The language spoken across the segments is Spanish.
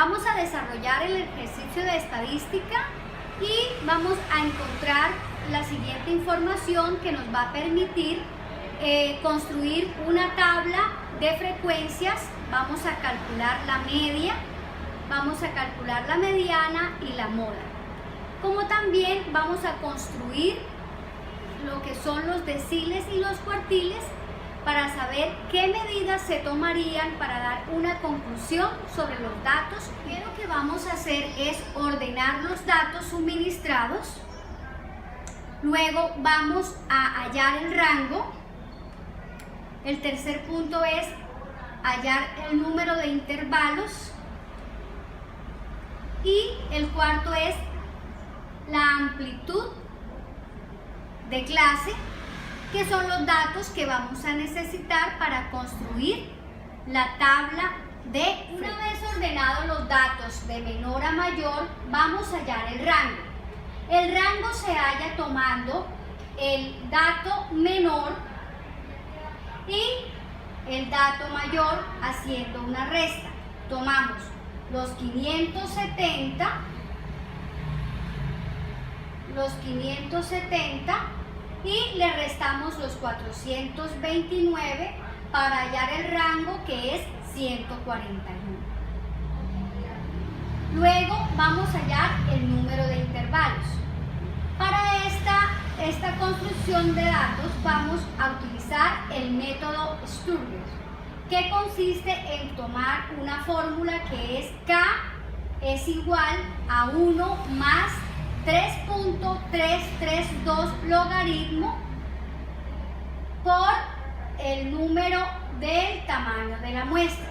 Vamos a desarrollar el ejercicio de estadística y vamos a encontrar la siguiente información que nos va a permitir construir una tabla de frecuencias. Vamos a calcular la media, vamos a calcular la mediana y la moda. Como también vamos a construir lo que son los deciles y los cuartiles para saber qué medidas se tomarían para dar una conclusión sobre los datos. Lo que vamos a hacer es ordenar los datos suministrados. Luego vamos a hallar el rango. El tercer punto es hallar el número de intervalos. Y el cuarto es la amplitud de clase, que son los datos que vamos a necesitar para construir la tabla de... Una vez ordenados los datos de menor a mayor, vamos a hallar el rango. El rango se halla tomando el dato menor y el dato mayor haciendo una resta. Tomamos los 570 y le restamos los 429 para hallar el rango, que es 141. Luego vamos a hallar el número de intervalos. Para esta construcción de datos vamos a utilizar el método Sturger, que consiste en tomar una fórmula que es K es igual a 1 más 3.332 logaritmo por el número del tamaño de la muestra.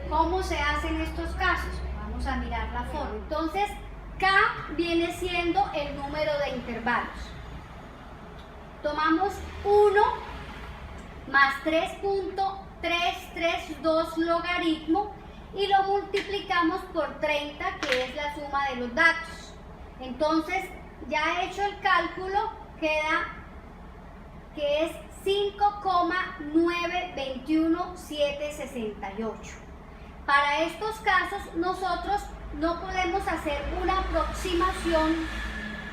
¿Cómo se hace en estos casos? Vamos a mirar la fórmula. Entonces, K viene siendo el número de intervalos. Tomamos 1 más 3.332 logaritmo y lo multiplicamos por 30, que es la suma de los datos. Entonces, ya hecho el cálculo, queda que es 5,921768. Para estos casos, nosotros no podemos hacer una aproximación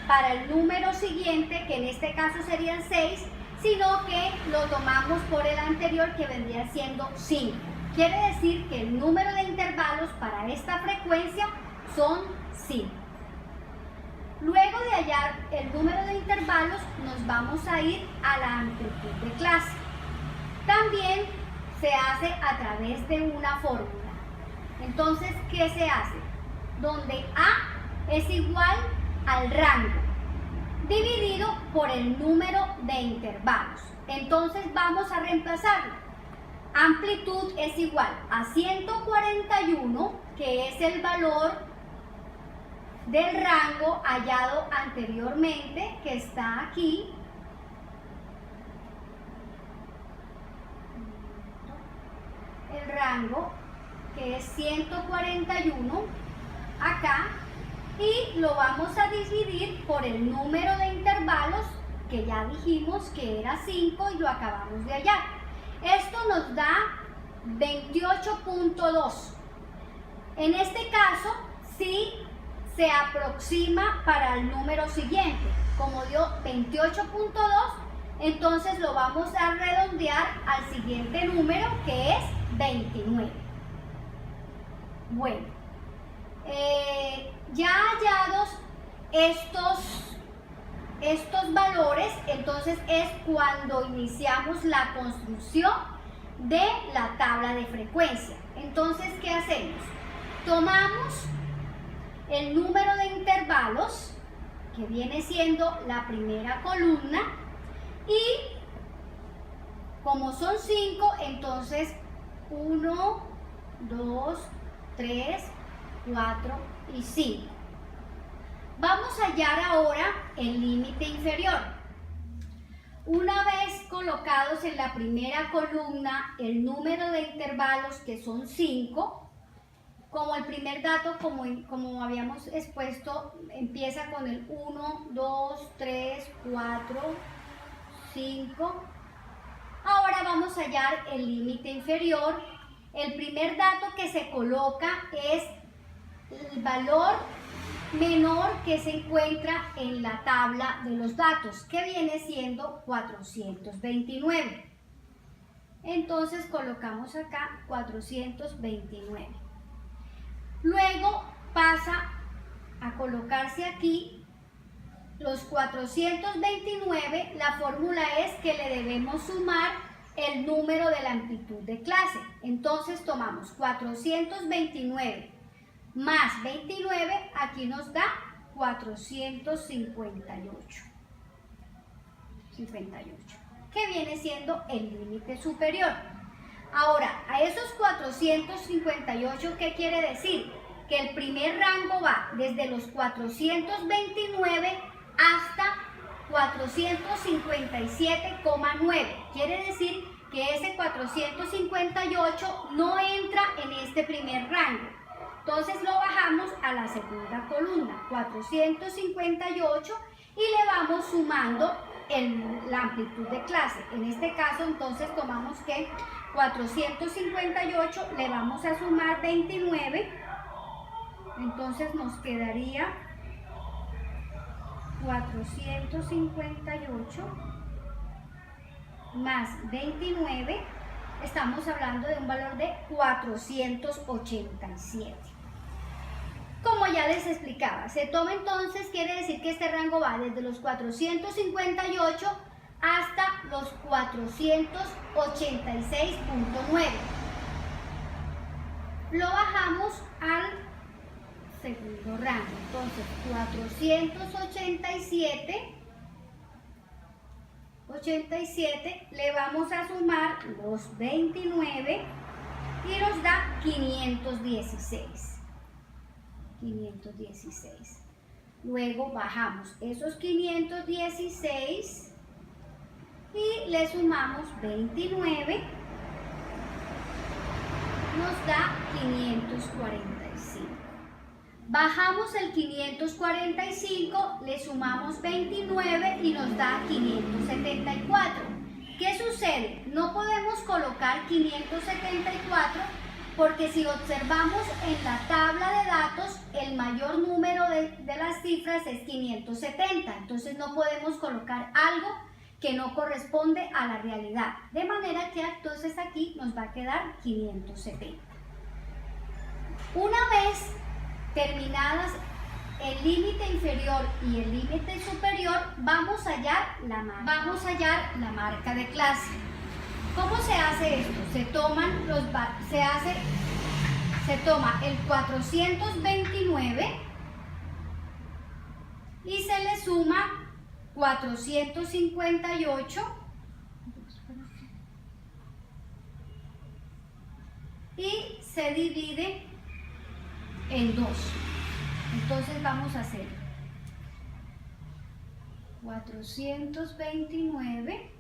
para el número siguiente, que en este caso serían 6, sino que lo tomamos por el anterior, que vendría siendo 5. Quiere decir que el número de intervalos para esta frecuencia son 5. Luego de hallar el número de intervalos, nos vamos a ir a la amplitud de clase. También se hace a través de una fórmula. Entonces, ¿qué se hace? Donde A es igual al rango dividido por el número de intervalos. Entonces vamos a reemplazarlo. Amplitud es igual a 141, que es el valor del rango hallado anteriormente, que está aquí. El rango, que es 141 acá, y lo vamos a dividir por el número de intervalos, que ya dijimos que era 5 y lo acabamos de hallar. Esto nos da 28.2. En este caso, sí se aproxima para el número siguiente. Como dio 28.2, entonces lo vamos a redondear al siguiente número, que es 29. Bueno, ya hallados estos valores, entonces es cuando iniciamos la construcción de la tabla de frecuencia. Entonces, ¿qué hacemos? Tomamos el número de intervalos, que viene siendo la primera columna, y como son 5, entonces 1, 2, 3, 4 y 5. Vamos a hallar ahora el límite inferior. Una vez colocados en la primera columna el número de intervalos, que son 5, como el primer dato, como habíamos expuesto, empieza con el 1, 2, 3, 4, 5. Ahora vamos a hallar el límite inferior. El primer dato que se coloca es el valor menor que se encuentra en la tabla de los datos, que viene siendo 429. Entonces colocamos acá 429. Luego pasa a colocarse aquí los 429. La fórmula es que le debemos sumar el número de la amplitud de clase. Entonces tomamos 429 más 29, aquí nos da 458, que viene siendo el límite superior. Ahora, a esos 458, ¿qué quiere decir? Que el primer rango va desde los 429 hasta 457,9. Quiere decir que ese 458 no entra en este primer rango. Entonces lo bajamos a la segunda columna, 458, y le vamos sumando la amplitud de clase. En este caso, entonces tomamos que 458 le vamos a sumar 29, entonces nos quedaría 458 más 29, estamos hablando de un valor de 487. Como ya les explicaba, se toma entonces, quiere decir que este rango va desde los 458 hasta los 486,9. Lo bajamos al segundo rango, entonces 487 le vamos a sumar los 29 y nos da 516. Luego bajamos esos 516 y le sumamos 29, nos da 545. Bajamos el 545, le sumamos 29 y nos da 574. ¿Qué sucede? No podemos colocar 574 porque si observamos en la tabla de datos, el mayor número de las cifras es 570. Entonces no podemos colocar algo que no corresponde a la realidad. De manera que entonces aquí nos va a quedar 570. Una vez terminadas el límite inferior y el límite superior, vamos a hallar la marca de clase. ¿Cómo se hace esto? Se toma el 429 y se le suma 458 y se divide en 2. Entonces vamos a hacer 429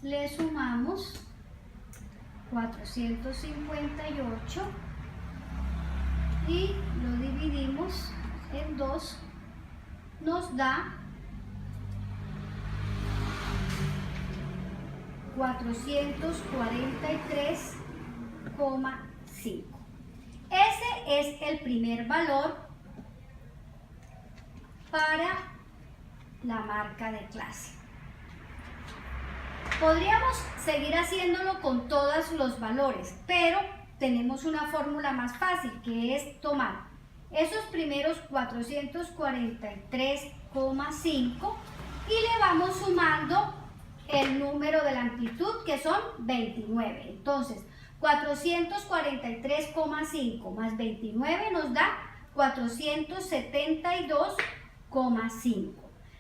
le sumamos 458 y lo dividimos en 2, nos da 443,5. Ese es el primer valor para la marca de clase. Podríamos seguir haciéndolo con todos los valores, pero tenemos una fórmula más fácil, que es tomar esos primeros 443,5 y le vamos sumando el número de la amplitud, que son 29. Entonces 443,5 más 29 nos da 472,5.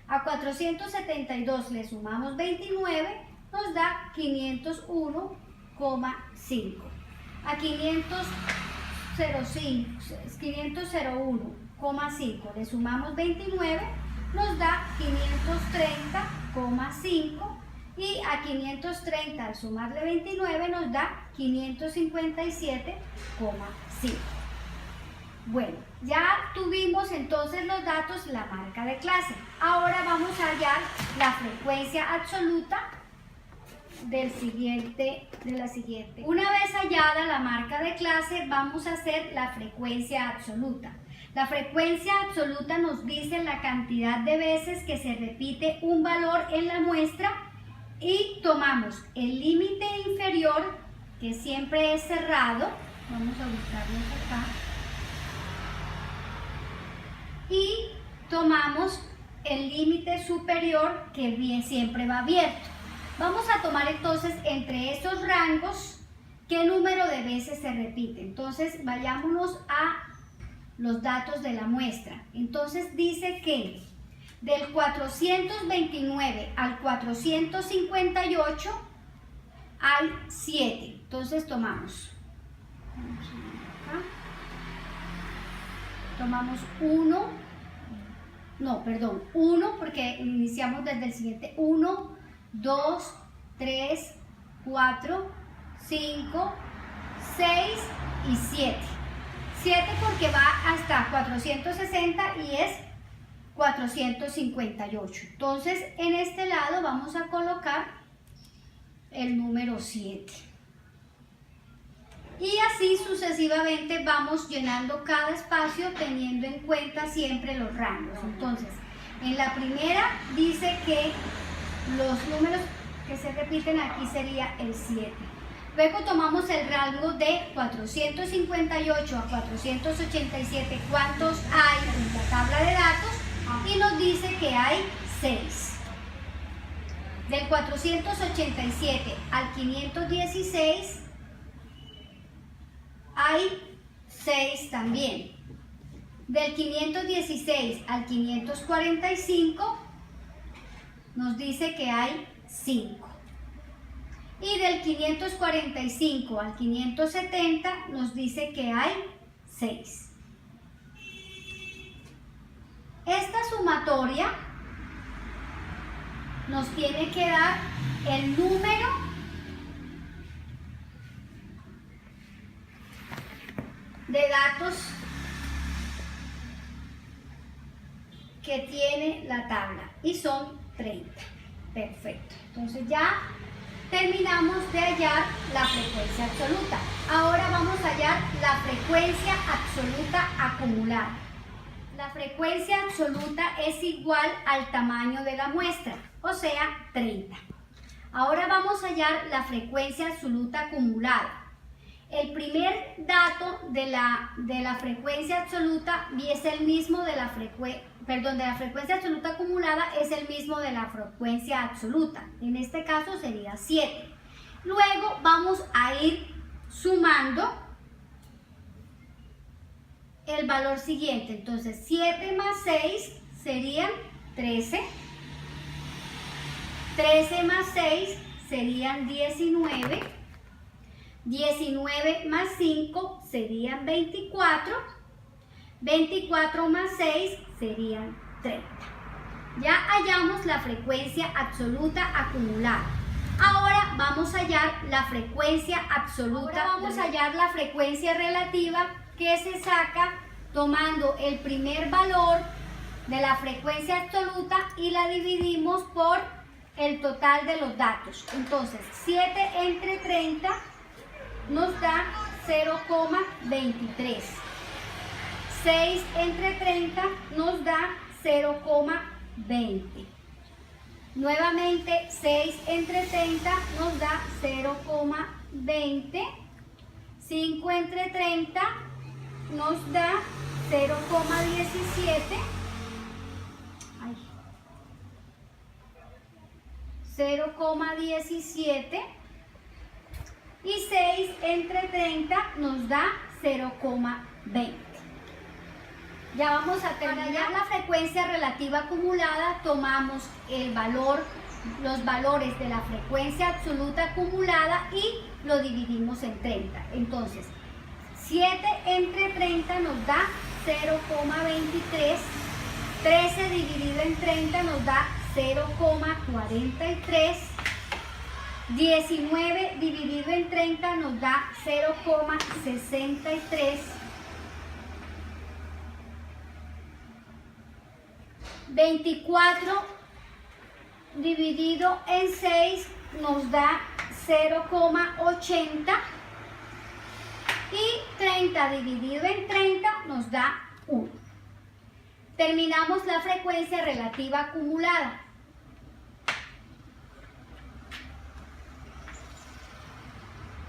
A 472 le sumamos 29, nos da 501,5. A 501,5 le sumamos 29, nos da 530,5. Y a 530 al sumarle 29 nos da 557,5. Bueno, ya tuvimos entonces los datos, la marca de clase. Ahora vamos a hallar la frecuencia absoluta de la siguiente. Una vez hallado acumulada, la marca de clase, vamos a hacer la frecuencia absoluta. La frecuencia absoluta nos dice la cantidad de veces que se repite un valor en la muestra y tomamos el límite inferior, que siempre es cerrado, vamos a buscarlos acá, y tomamos el límite superior, que bien siempre va abierto. Vamos a tomar entonces entre estos rangos qué número de veces se repite. Entonces vayámonos a los datos de la muestra. Entonces dice que del 429 al 458 hay 7. Entonces tomamos 1 porque iniciamos desde el siguiente. 1, 2, 3, 4, 5, 6 y 7. 7 porque va hasta 460 y es 458. Entonces en este lado vamos a colocar el número 7. Y así sucesivamente vamos llenando cada espacio teniendo en cuenta siempre los rangos. Entonces, en la primera dice que los números que se repiten aquí sería el 7. Luego tomamos el rango de 458 a 487, cuántos hay en la tabla de datos, y nos dice que hay 6. Del 487 al 516 hay 6 también. Del 516 al 545 nos dice que hay 5. Y del 545 al 570 nos dice que hay 6. Esta sumatoria nos tiene que dar el número de datos que tiene la tabla y son 30. Perfecto. Entonces ya terminamos de hallar la frecuencia absoluta. Ahora vamos a hallar la frecuencia absoluta acumulada. La frecuencia absoluta es igual al tamaño de la muestra, o sea, 30. Ahora vamos a hallar la frecuencia absoluta acumulada. El primer dato de la frecuencia absoluta es el mismo de la frecuencia absoluta acumulada, es el mismo de la frecuencia absoluta. En este caso sería 7. Luego vamos a ir sumando el valor siguiente. Entonces 7 más 6 serían 13. 13 más 6 serían 19. 19 más 5 serían 24. 24 más 6 serían 30. Ya hallamos la frecuencia absoluta acumulada. Ahora vamos a hallar la frecuencia absoluta. Ahora vamos a hallar la frecuencia relativa, que se saca tomando el primer valor de la frecuencia absoluta y la dividimos por el total de los datos. Entonces 7 entre 30 nos da 0,23. 6 entre 30 nos da 0,20. Nuevamente 6 entre 30 nos da 0,20. 5 entre 30 nos da 0,17. 0,17. Y 6 entre 30 nos da 0,20. Ya vamos a terminar la frecuencia relativa acumulada. Tomamos los valores de la frecuencia absoluta acumulada y lo dividimos en 30. Entonces, 7 entre 30 nos da 0,23. 13 dividido en 30 nos da 0,43. 19 dividido en 30 nos da 0,63. 24 dividido en 6 nos da 0,80. 50 dividido en 30 nos da 1. Terminamos la frecuencia relativa acumulada.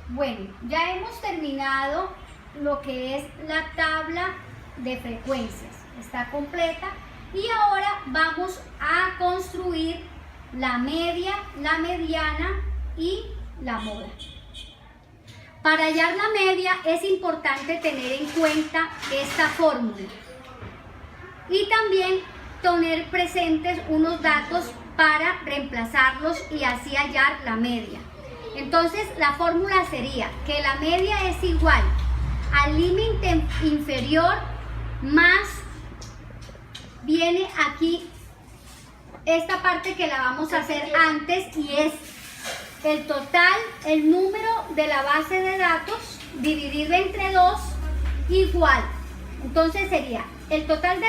Bueno, ya hemos terminado lo que es la tabla de frecuencias. Está completa y ahora vamos a construir la media, la mediana y la moda. Para hallar la media es importante tener en cuenta esta fórmula y también tener presentes unos datos para reemplazarlos y así hallar la media. Entonces la fórmula sería que la media es igual al límite inferior más, viene aquí esta parte que la vamos a hacer antes y es el total, el número de la base de datos dividido entre 2 igual. Entonces sería el total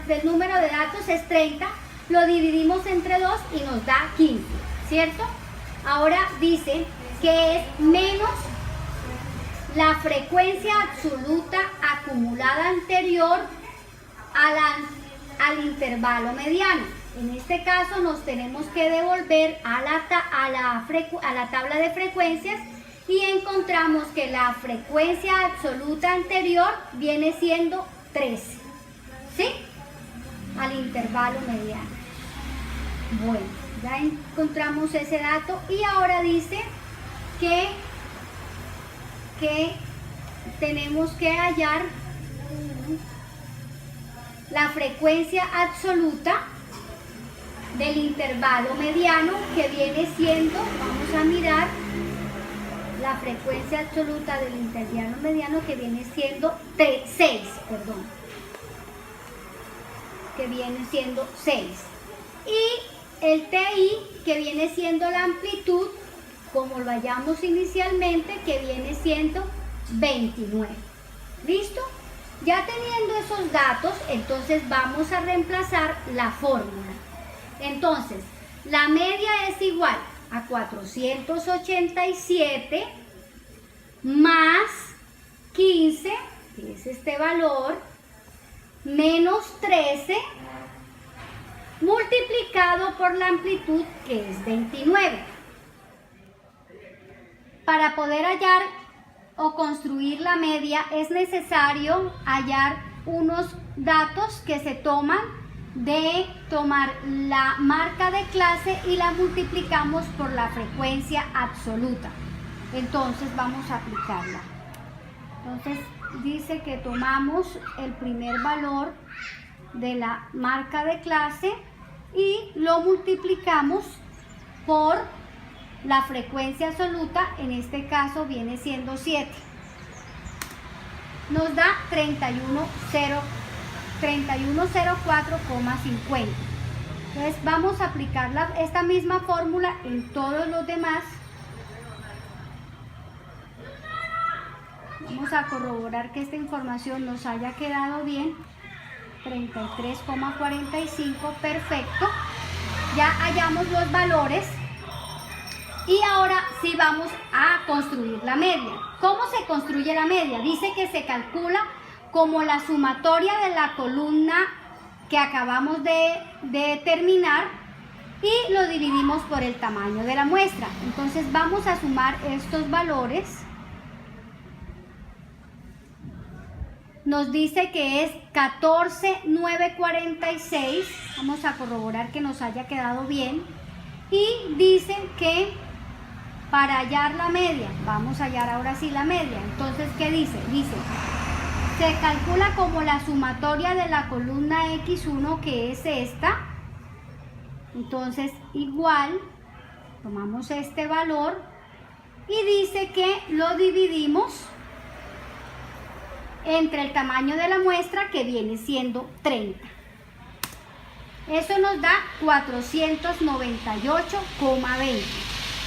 del número de datos es 30, lo dividimos entre 2 y nos da 15, ¿cierto? Ahora dice que es menos la frecuencia absoluta acumulada anterior al intervalo mediano. En este caso nos tenemos que devolver a la tabla de frecuencias y encontramos que la frecuencia absoluta anterior viene siendo 13, ¿sí? Al intervalo mediano. Bueno, ya encontramos ese dato y ahora dice que tenemos que hallar la frecuencia absoluta del intervalo mediano que viene siendo, vamos a mirar la frecuencia absoluta del intervalo mediano que viene siendo 6, que viene siendo 6 y el TI que viene siendo la amplitud como lo hallamos inicialmente que viene siendo 29. ¿Listo? Ya teniendo esos datos, entonces vamos a reemplazar la fórmula. Entonces, la media es igual a 487 más 15, que es este valor, menos 13, multiplicado por la amplitud, que es 29. Para poder hallar o construir la media es necesario hallar unos datos que se toman de tomar la marca de clase y la multiplicamos por la frecuencia absoluta. Entonces vamos a aplicarla. Entonces dice que tomamos el primer valor de la marca de clase y lo multiplicamos por la frecuencia absoluta, en este caso viene siendo 7. Nos da 3104,50. Entonces vamos a aplicar esta misma fórmula en todos los demás. Vamos a corroborar que esta información nos haya quedado bien. 33,45, perfecto. Ya hallamos los valores. Y ahora sí vamos a construir la media. ¿Cómo se construye la media? Dice que se calcula como la sumatoria de la columna que acabamos de determinar y lo dividimos por el tamaño de la muestra. Entonces vamos a sumar estos valores. Nos dice que es 14,946. Vamos a corroborar que nos haya quedado bien. Y dice que para hallar la media, vamos a hallar ahora sí la media. Entonces, ¿qué dice? Dice, se calcula como la sumatoria de la columna X1, que es esta. Entonces, igual, tomamos este valor y dice que lo dividimos entre el tamaño de la muestra, que viene siendo 30. Eso nos da 498,20.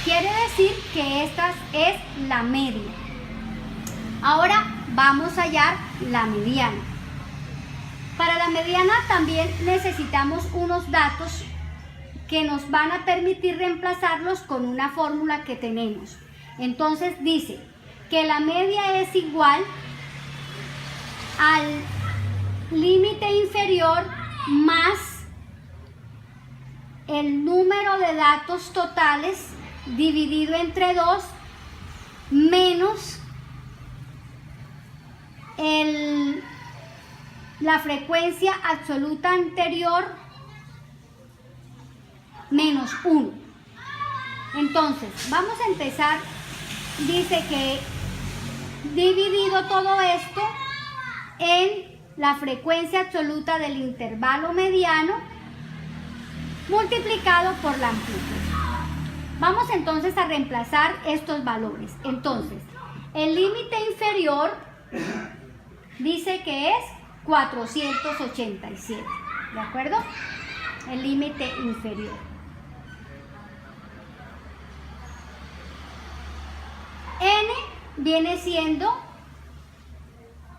Quiere decir que esta es la media. Ahora vamos a hallar la mediana. Para la mediana también necesitamos unos datos que nos van a permitir reemplazarlos con una fórmula que tenemos. Entonces dice que la media es igual al límite inferior más el número de datos totales dividido entre 2 menos la frecuencia absoluta anterior menos 1. Entonces, vamos a empezar. Dice que dividido todo esto en la frecuencia absoluta del intervalo mediano multiplicado por la amplitud. Vamos entonces a reemplazar estos valores. Entonces, el límite inferior dice que es 487, ¿de acuerdo? El límite inferior. N viene siendo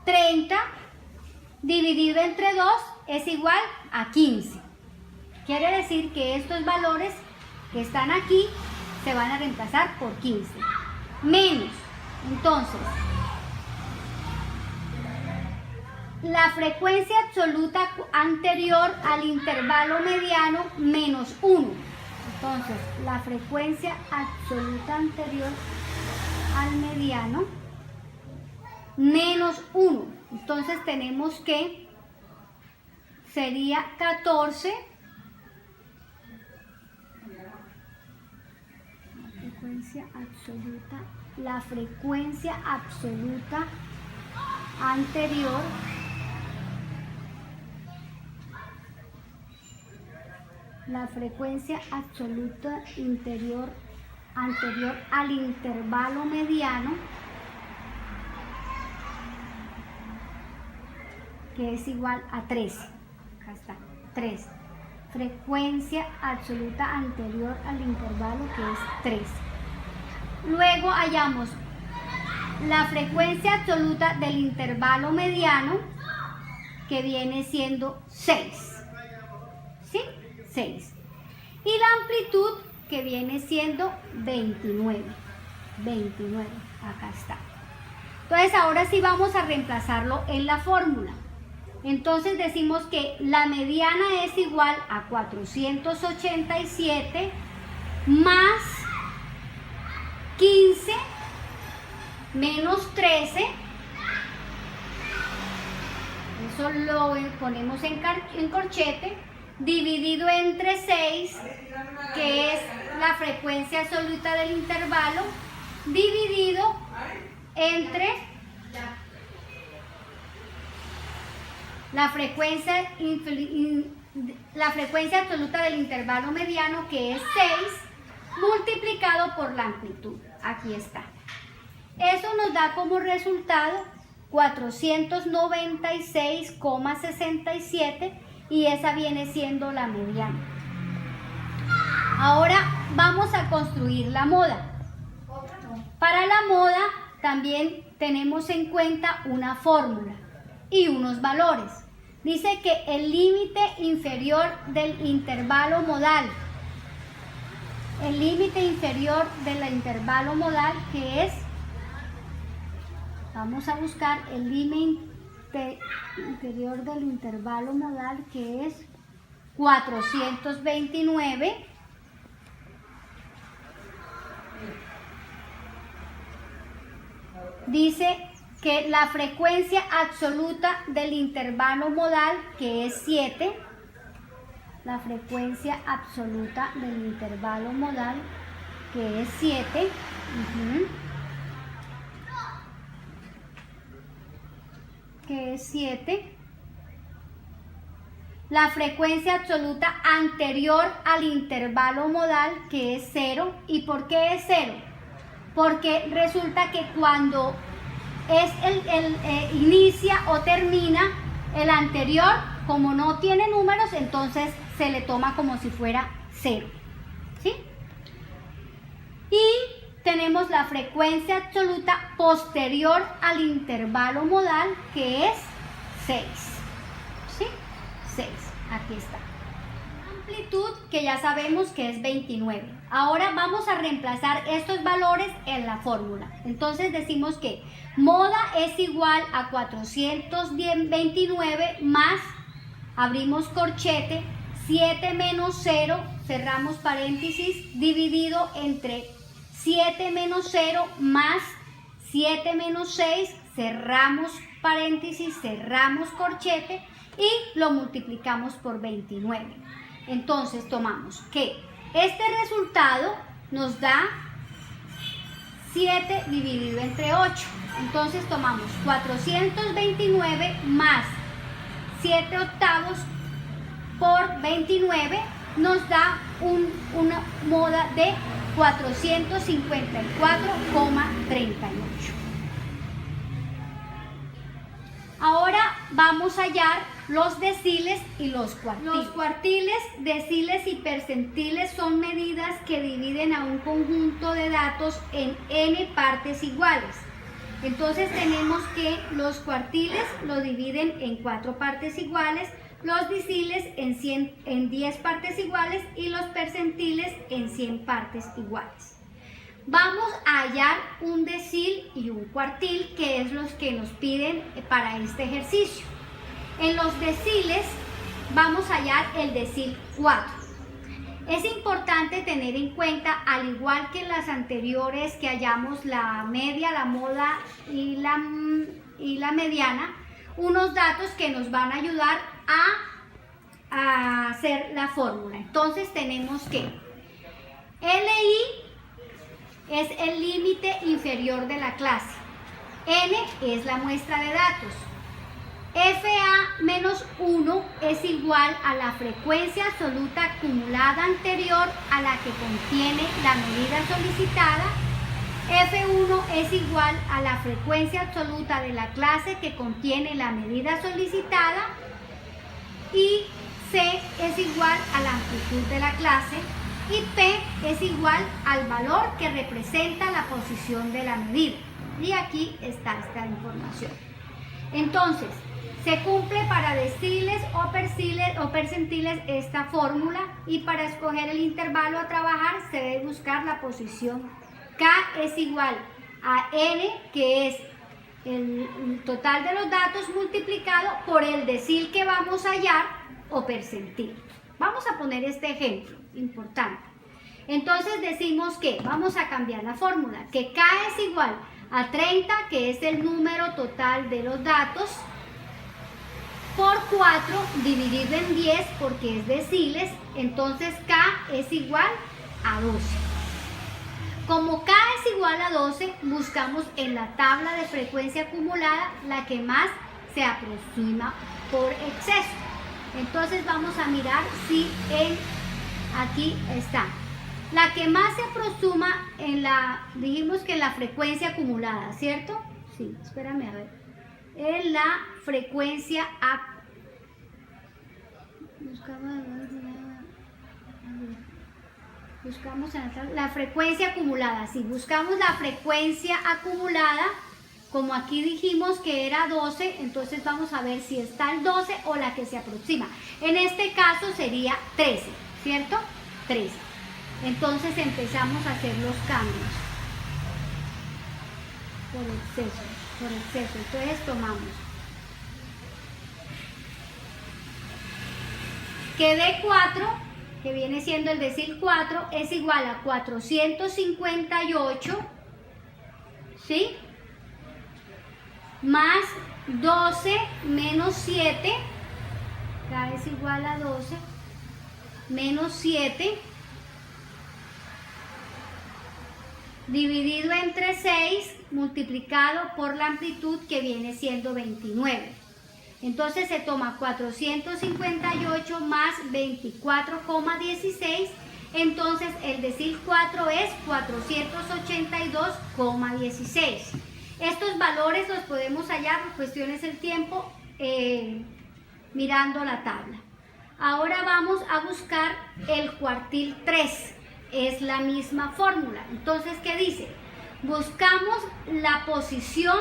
30 dividido entre 2 es igual a 15. Quiere decir que estos valores que están aquí se van a reemplazar por 15. Menos, entonces, la frecuencia absoluta anterior al intervalo mediano menos 1. Entonces, la frecuencia absoluta anterior al mediano menos 1. Entonces tenemos que sería 14. La frecuencia absoluta anterior anterior al intervalo mediano, que es igual a 13. Acá está, 3. Frecuencia absoluta anterior al intervalo, que es 13. Luego hallamos la frecuencia absoluta del intervalo mediano, que viene siendo 6. ¿Sí? 6. Y la amplitud, que viene siendo 29. 29, acá está. Entonces ahora sí vamos a reemplazarlo en la fórmula. Entonces decimos que la mediana es igual a 487 más 15 menos 13. Eso lo ponemos en corchete, dividido entre 6, que es la frecuencia absoluta del intervalo, dividido entre la frecuencia absoluta del intervalo mediano, que es 6, multiplicado por la amplitud. Aquí está. Eso nos da como resultado 496,67, y esa viene siendo la mediana. Ahora vamos a construir la moda. Para la moda también tenemos en cuenta una fórmula y unos valores. Dice que el límite inferior del intervalo modal, que es, vamos a buscar el límite inferior del intervalo modal, que es 429. Dice que la frecuencia absoluta del intervalo modal, que es 7, la frecuencia absoluta del intervalo modal, que es 7, que es 7, la frecuencia absoluta anterior al intervalo modal, que es 0. ¿Y por qué es 0? Porque resulta que cuando es inicia o termina el anterior, como no tiene números, entonces se le toma como si fuera 0. ¿Sí? Y tenemos la frecuencia absoluta posterior al intervalo modal, que es 6. ¿Sí? 6. Aquí está. Amplitud, que ya sabemos que es 29. Ahora vamos a reemplazar estos valores en la fórmula. Entonces decimos que moda es igual a 429 más, abrimos corchete, 7 menos 0, cerramos paréntesis, dividido entre 7 menos 0 más 7 menos 6, cerramos paréntesis, cerramos corchete y lo multiplicamos por 29. Entonces tomamos que este resultado nos da 7 dividido entre 8. Entonces tomamos 429 más 7 octavos por 29 nos da una moda de 454,38. Ahora vamos a hallar los deciles y los cuartiles. Los cuartiles, deciles y percentiles son medidas que dividen a un conjunto de datos en n partes iguales. Entonces tenemos que los cuartiles lo dividen en 4 partes iguales, los deciles en 10 partes iguales y los percentiles en 100 partes iguales. Vamos a hallar un decil y un cuartil, que es los que nos piden para este ejercicio. En los deciles vamos a hallar el decil 4. Es importante tener en cuenta, al igual que en las anteriores que hallamos la media, la moda y la mediana, unos datos que nos van a ayudar a hacer la fórmula. Entonces tenemos que LI es el límite inferior de la clase, N es la muestra de datos, FA menos 1 es igual a la frecuencia absoluta acumulada anterior a la que contiene la medida solicitada, F1 es igual a la frecuencia absoluta de la clase que contiene la medida solicitada y C es igual a la amplitud de la clase y P es igual al valor que representa la posición de la medida. Y aquí está esta información. Entonces, se cumple para deciles o percentiles esta fórmula, y para escoger el intervalo a trabajar se debe buscar la posición. K es igual a N, que es el total de los datos multiplicado por el decil que vamos a hallar o percentil. Vamos a poner este ejemplo importante. Entonces decimos que vamos a cambiar la fórmula, que K es igual a 30, que es el número total de los datos, por 4 dividido en 10, porque es deciles, entonces K es igual a 12. Como K es igual a 12, buscamos en la tabla de frecuencia acumulada la que más se aproxima por exceso. Entonces vamos a mirar si aquí está. La que más se aproxima dijimos que en la frecuencia acumulada, ¿cierto? Sí, espérame a ver. En la frecuencia buscamos la frecuencia acumulada. Si buscamos la frecuencia acumulada, como aquí dijimos que era 12, entonces vamos a ver si está el 12 o la que se aproxima. En este caso sería 13, ¿cierto? 13. Entonces empezamos a hacer los cambios por exceso. Entonces tomamos que D4, que viene siendo el decil 4, es igual a 458, ¿sí? Más 12 menos 7, K es igual a 12, menos 7, dividido entre 6, multiplicado por la amplitud, que viene siendo 29. Entonces se toma 458 más 24,16, entonces el decil 4 es 482,16. Estos valores los podemos hallar, por cuestiones del tiempo, mirando la tabla. Ahora vamos a buscar el cuartil 3. Es la misma fórmula. Entonces, ¿qué dice? Buscamos la posición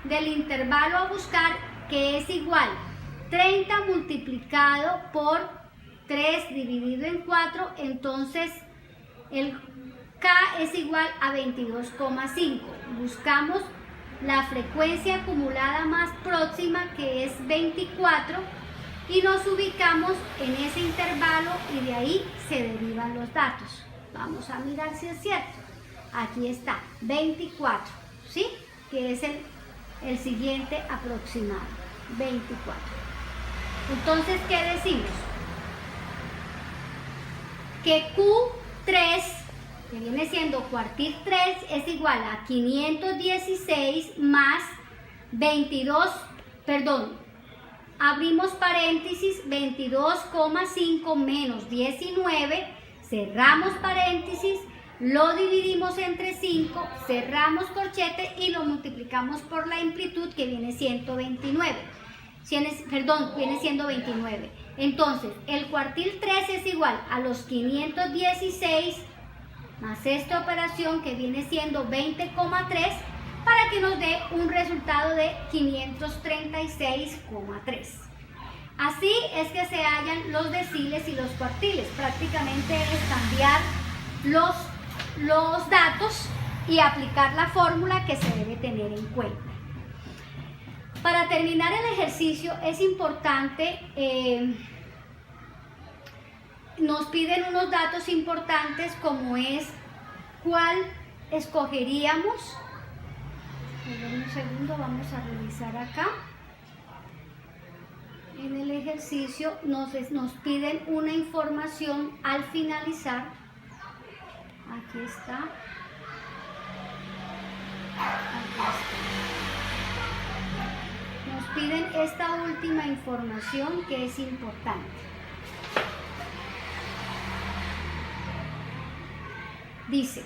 del intervalo a buscar, que es igual 30 multiplicado por 3 dividido en 4. Entonces El K es igual a 22,5. Buscamos la frecuencia acumulada más próxima, que es 24, y nos ubicamos en ese intervalo y de ahí se derivan los datos. Vamos a mirar si es cierto. Aquí está, 24, ¿sí? Que es el siguiente aproximado, 24. Entonces, ¿qué decimos? Que Q3, que viene siendo cuartil 3, es igual a 516 más 22, abrimos paréntesis, 22,5 menos 19, cerramos paréntesis, lo dividimos entre 5, cerramos corchete y lo multiplicamos por la amplitud, que viene siendo 29. Viene siendo 29. Entonces, el cuartil 3 es igual a los 516 más esta operación, que viene siendo 20,3, para que nos dé un resultado de 536,3. Así es que se hallan los deciles y los cuartiles. Prácticamente es cambiar los datos y aplicar la fórmula que se debe tener en cuenta. Para terminar el ejercicio es importante, nos piden unos datos importantes, como es cuál escogeríamos. Un segundo, vamos a revisar acá. En el ejercicio nos piden una información al finalizar. Aquí está. Aquí está. Nos piden esta última información, que es importante. Dice,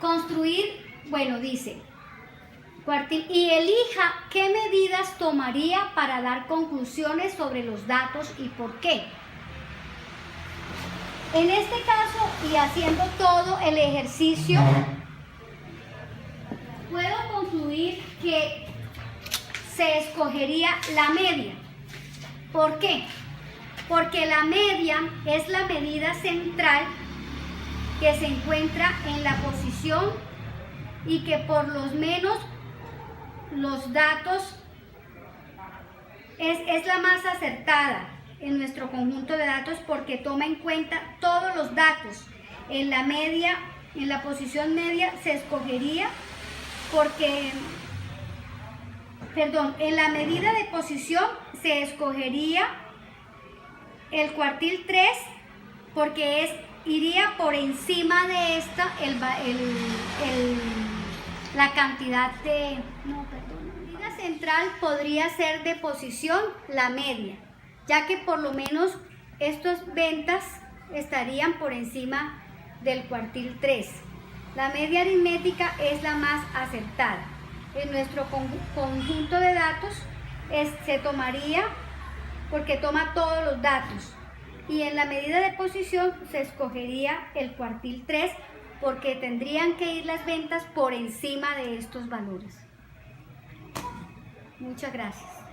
cuartil, y elija qué medidas tomaría para dar conclusiones sobre los datos y por qué. En este caso, y haciendo todo el ejercicio, puedo concluir que se escogería la media. ¿Por qué? Porque la media es la medida central que se encuentra en la posición y que por lo menos los datos es la más acertada en nuestro conjunto de datos, porque toma en cuenta todos los datos. En la media, en la posición media se escogería porque, en la medida de posición se escogería el cuartil 3, porque iría por encima de esta la cantidad de... La medida central podría ser de posición la media, ya que por lo menos estas ventas estarían por encima del cuartil 3. La media aritmética es la más acertada. En nuestro conjunto de datos se tomaría, porque toma todos los datos, y en la medida de posición se escogería el cuartil 3, porque tendrían que ir las ventas por encima de estos valores. Muchas gracias.